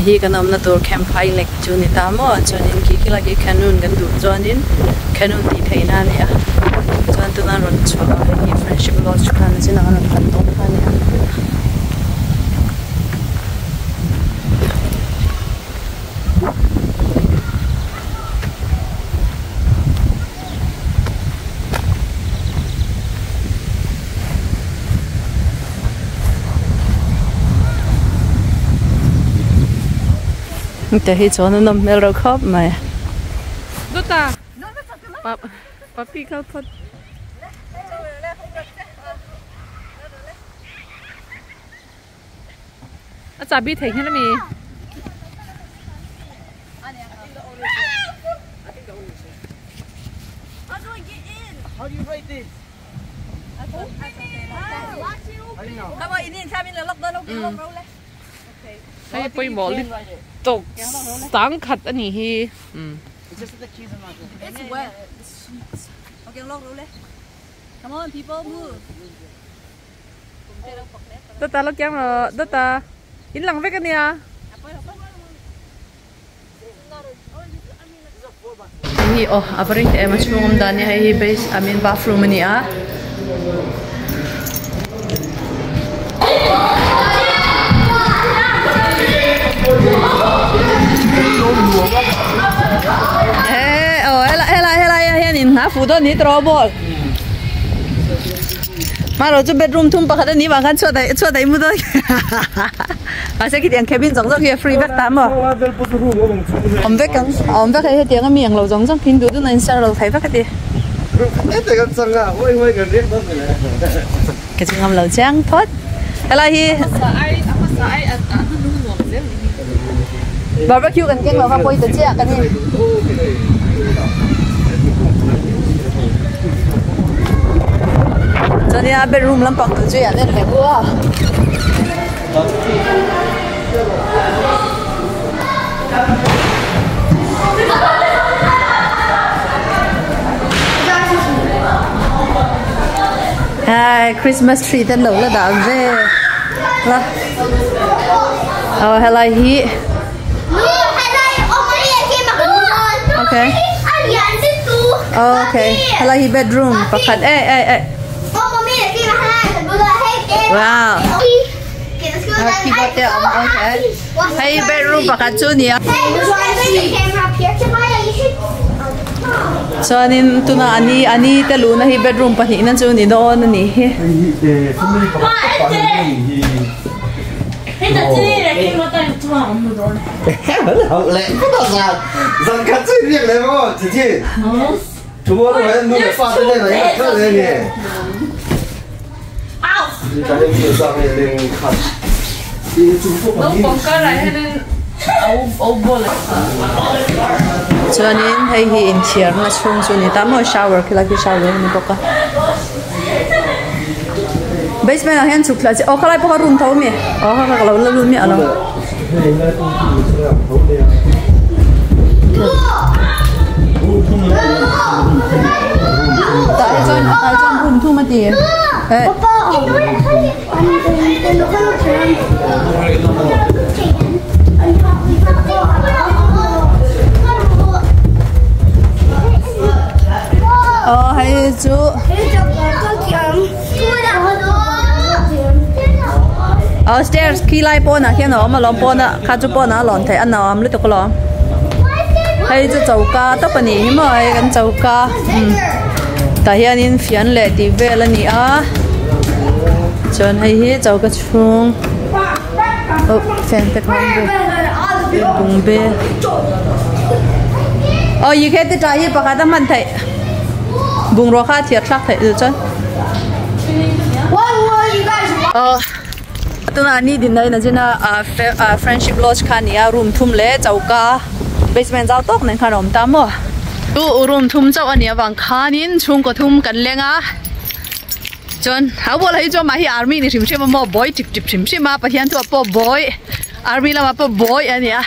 hi kan amna tur camp hai lek chu ni ta mo chuanin ki lagi canun kan du chuanin canun ti theina nia chuan tuna ron chwa hi friendship lodge khan china ron kan tong khan nia Để hi cho nó nằm mel rồi khóc mày. Đốt ta. Papi khóc thật. À chả biết thấy thế nào mi. How do you rate this? Các bạn in sao bên là lóc đơn không đâu lên. Hay bơi mỏ đi. Tục sáng khát anh hi. It's just the cheese and not It's wet. Okay, lóc đâu lên. Come on, people move. Đốt ta lóc giang rồi, đốt ta. In lặng với cái này. Hi avaring te ma chungom dan ni hi base I mean bathroom ni a hela hian ha fu do ni tro bol mà rồi cho bedroom thum pa khada ni wa kan chua dai mu do à sẽ cái tiền cabin giống kia free back tám à ông back cái tiền miệng lâu giống kinh đủ nên sao lâu thấy back cái cái chuyện lâu chăng thoát hay là hi barbecue kan keng lo ha poi ta chia kan ni cho nên bedroom làm bọc tự chơi nên là quá Christmas tree tên lâu là đã về là hay là hi okay okay hay là hi bedroom pakat wow happy birthday okay hey bedroom pakat chu ni cho nên tụi nó ani ta lu na hi bedroom pa hi na chu ni do na ni he hậu lệ có bao giờ dần cắt chơi việc đấy mà chỉ chúng tôi phải nuôi pha tới đây là những cái này nè cái này nhiều sao này lên khăn đi chúng tôi Đâu bóng cái này hay nên ấu bò lại. cho nên hay hi in chiar na chung chu ni ta mo shower kila ki shower ni boka basement a hian chukla che o khalai poka room thau mi o kha lo lu mi alo tại cho room thu mà tiền hay chú stairs khi lại po na khi nào mà lòng po na khá chú po na lòng thấy anh nào am lúc đó lòng hay chú cháu cá tóc anh ấy mà hay anh cháu cá tại hiện in phiền lệ thì về là nhỉ à chọn hay hi cháu cá chung fan tết không về bùng bê như thế thì trái hi bạc cái mình thấy bùng rô khá thiệt sắc thấy được chứ tụi nó đi đến đây là trên friendship lodge khá nia room thum lệ cháu cá basement giáo tóc nên khá rộng tam mà tu room thum cháu anh nia vàng khá nín chung có thum cần lên á chọn háo bộ lấy cho mà hi army thì chìm chìm mà boy chìm chìm mà bắt hiện thua po boy army là mà po boy anh nia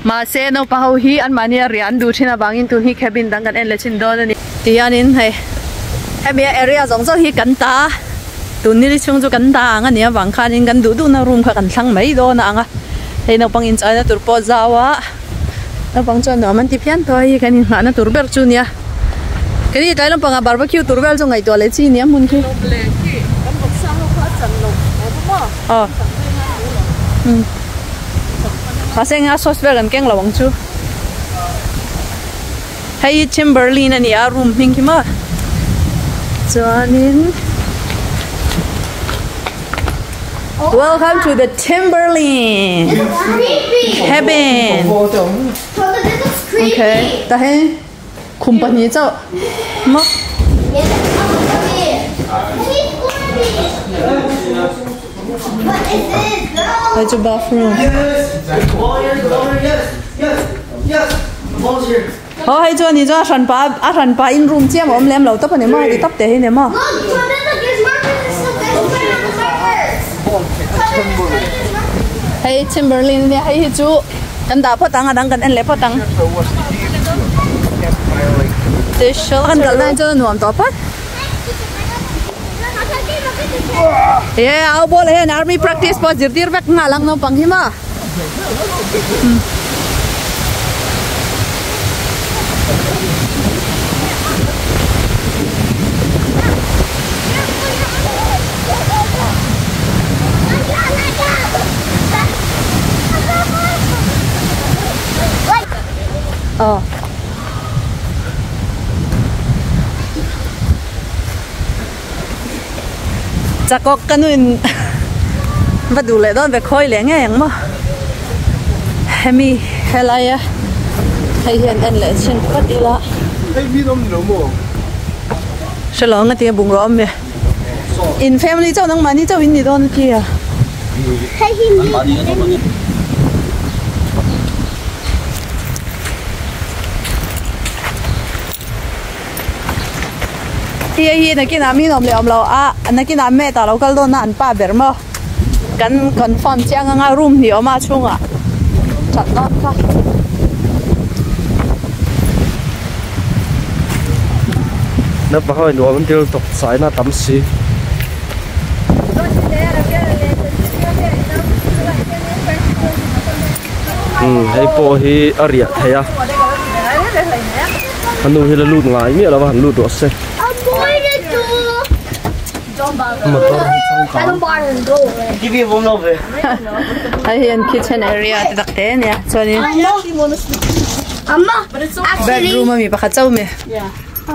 mà xe nó bao hi anh mà nia rian du trên là bangin tu hi cabin đang cần en lên trên đó này thì anh in hay bây area giống như hi cần ta tụi ní chung cho cần ta anh nia vàng khá nín cần đủ đủ na room khá cần sang mấy đó na anh Hei na pang insay na turpo zawa. Na pang chuan no man ti phian toi kan in na turber chu nia. Kani kai lam pang barbecue turbel chu ngai to le chi nia mun ki. Paseng sos ver kan keng lawang chu. Hei Timberline ani a room hing ki ma. Chuanin welcome to the Timberline Heaven. Okay, ta he company chao ma. That's a bathroom. Yes. Volunteer. Oh, hay cho ni cho asan pa in room chiam om lem lo tap ne ma di tap te ne ma. Hey Timberline ne hay chu kan da pho tang adang kan en le pho tang. Te shol kan gal na cho nuam to pa. Yeah, au bol he army practice po jirtir bek ngalang no pang hi ma. Oh. Chakok kanuin vadu le don ve khoi le nge yang mo hemi helaya hay hian en le chen patila Hey, vi nom ni lo mo. shalo nga ti bung rom me in family chau nang mani chau in ni don ki ya hi na kina mi nom le om lo a na kina me ta lo kal don na an pa ber mo kan confirm chiang nga room ni oma chunga chat don ka Nó bảo hỏi nó vẫn tiêu tục sai na tắm xí. Hay po hi aria thay à. Hắn nuôi hi là lụt ngay miệng là hắn lụt đổ xe. Give you one over. hay hian kitchen area te dak te ne choni bedroom mi pakhat chau me No,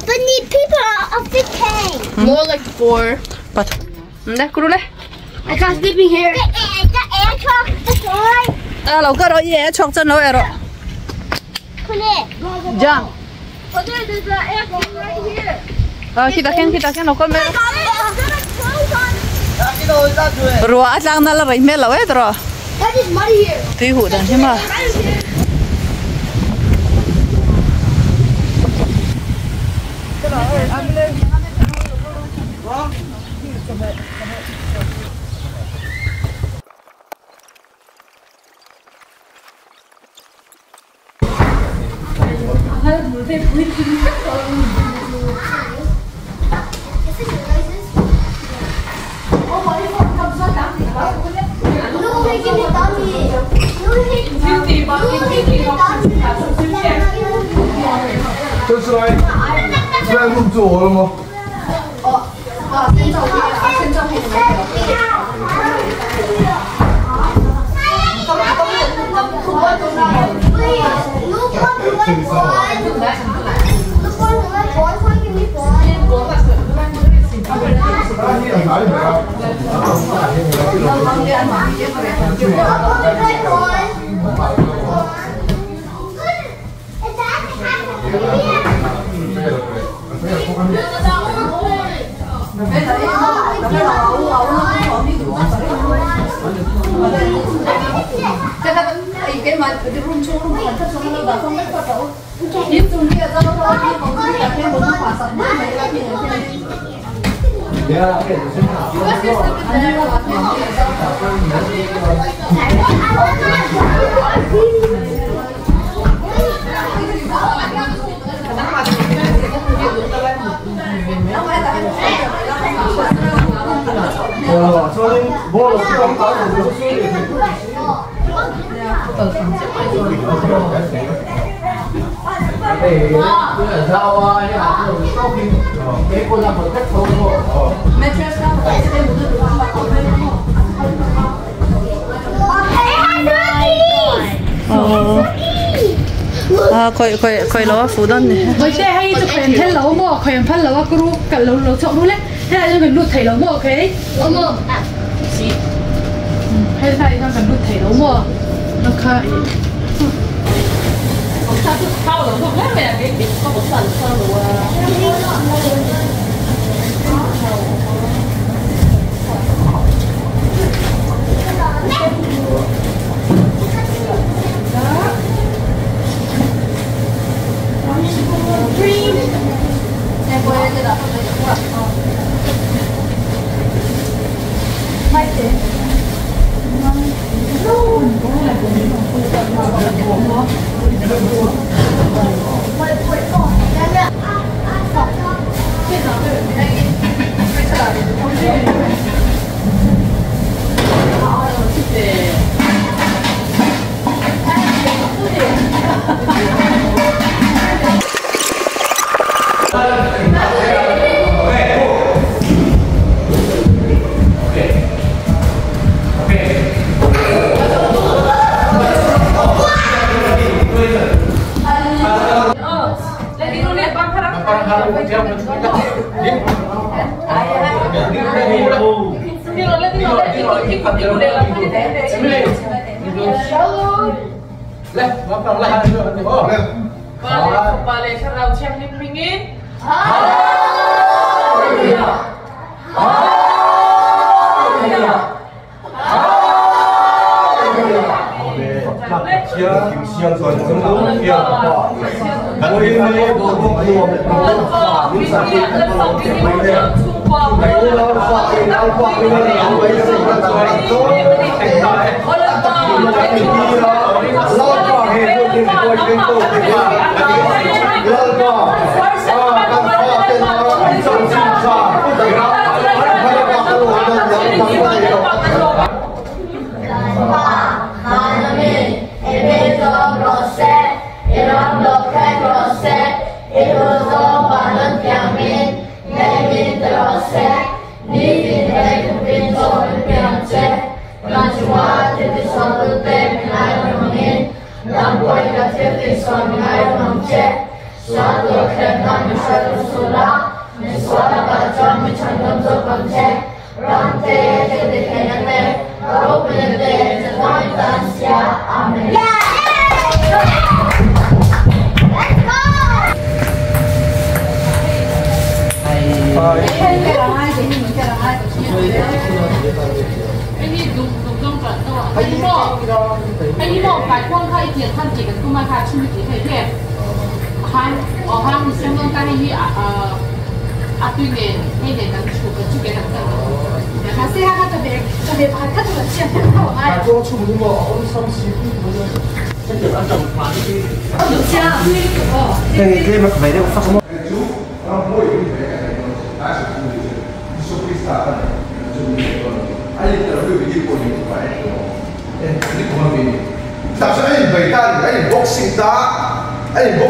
but need people of the tank. More like 4. pat nda kurule I can't sleeping here. The air truck, the toy. a lo ka ro ye chok chan lo ero jang Oh, there's the air truck right here. kita ken lo kon me I got it. I'm gonna close on. ruwa atlang na la rai me lo e tro That is muddy here. tui hu dan hima No, they give me dummy. No, they give me dummy. 这是来，是来入座了吗？ khơi lúa phủ đơn này. Với xe hay chụp hình thân lấu mò, khơi hình thân lấu á, cứ cả lấu chọn luôn đấy. Thế là mình lụt thầy lấu mò cái. Mò. Hay là cho cần lụt thầy lấu mò. Nó khai. Sau lấu mò hết về cái có một phần sau lấu.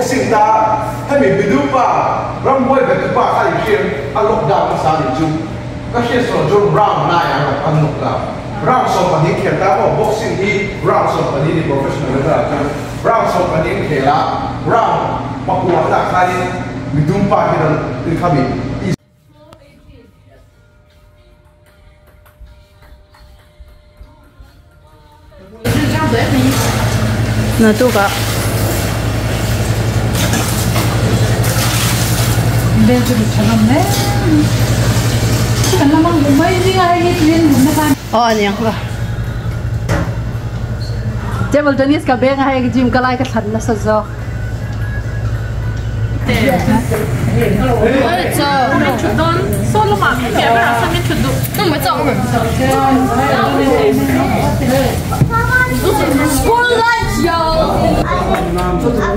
boxing ta hay mình bị đuôi pa ram boy về cái pa khai kiếm ăn lockdown cái sao đi chung các xe số chung round này ăn lockdown round số mà những kia ta có boxing đi round số mà những professional là round số mà những kia là round mặc quần là khai bị đuôi pa cái đó đi khai bị nó tu cả bên chỗ chả làm đấy cần làm bằng mấy gì ai đi tuyên muốn nó ban anh nhang rồi chế bol tennis ka beng hai gym ka lai ka than na sa zo don solo mà cái bé ra sang bên chuẩn không mới chọn rồi school lunch yo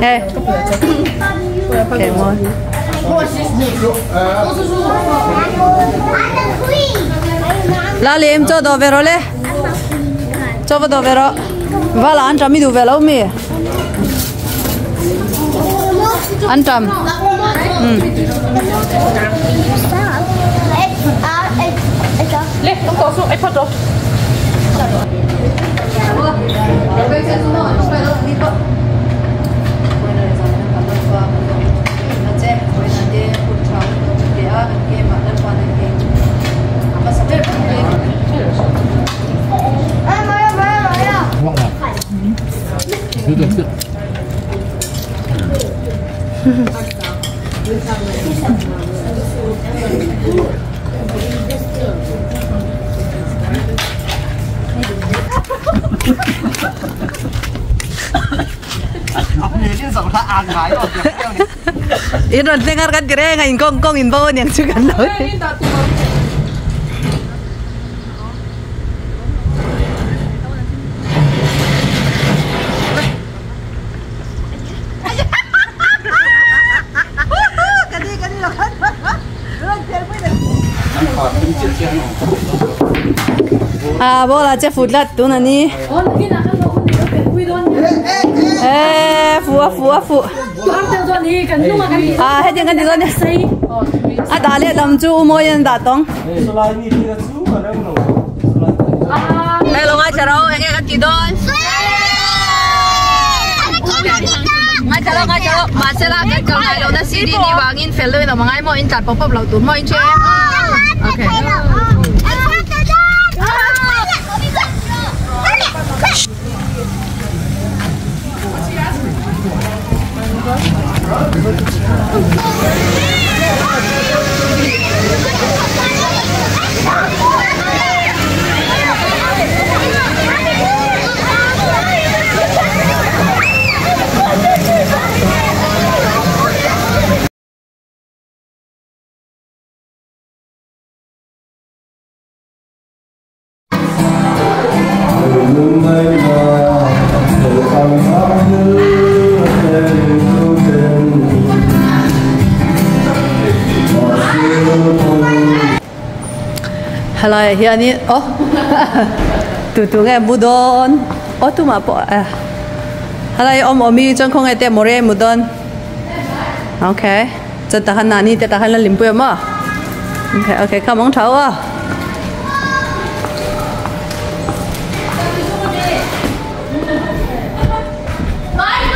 hey okay mo la liêm cho đồ về rồi le cho vào đồ về rồi và là ăn trầm mi đủ về lâu mi ăn trầm Lê, không có số iPad đâu. Ini dengarkan kira ngain kong inbound yang juga laut. À, bố là chắc phụt lật tụi nó đi. Phụ. À, hết tiếng cái gì rồi? À, đã lên làm chú mua yên đã tông. Đây là ngay chờ đâu, anh cái gì đó. Ngay chờ đâu, mà sẽ là cái câu này đâu đó CD đi vào in phải lưỡi đâu mà ngay mua in chặt pop lâu tụi mua in chơi. Okay. Hello, here ni. Oh, tu nghe mudon. Oh, tu mà bỏ. Hello, omi chân không ai té mồi mudon. Okay, chân tahan nani, té tahan là limpu mà. Okay, come on tháo à.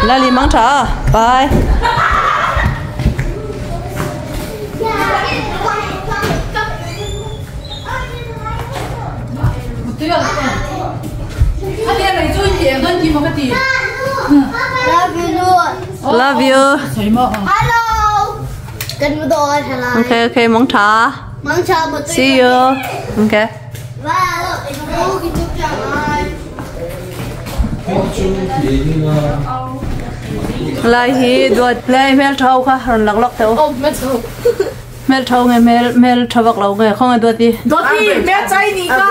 Là lim mang tháo. Bye. Love you. Hello. Cần đồ hello. Okay, mong cha. Mong cha một tí. See you. Okay. Và nó cái chút chẳng ai. Lại hi đuổi lại mail thâu cả, rồi lắc lắc theo. Oh, mail thâu. Mail thâu nghe mail thâu bạc lâu nghe, không ai đuổi đi. Đuổi đi, mail chạy đi cả.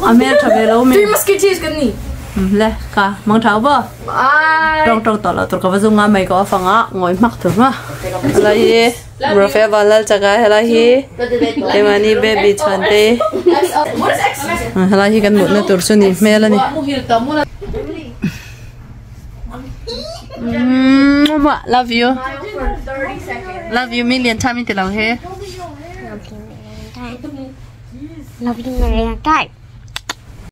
À mail thâu về lâu Three Musketeers cái gì? Lẽ cả mong thâu bơ. Trong tỏ là tôi có phải dùng ngắm mấy cái phẳng á, ngồi mắc thôi mà. Lại hi, bro phải vào lại chắc cái lại hi. Em anh đi baby chuẩn đi. Lại hi cần một nữa tôi xin đi mail này. Love you. Love you million times in the long hair. Love you,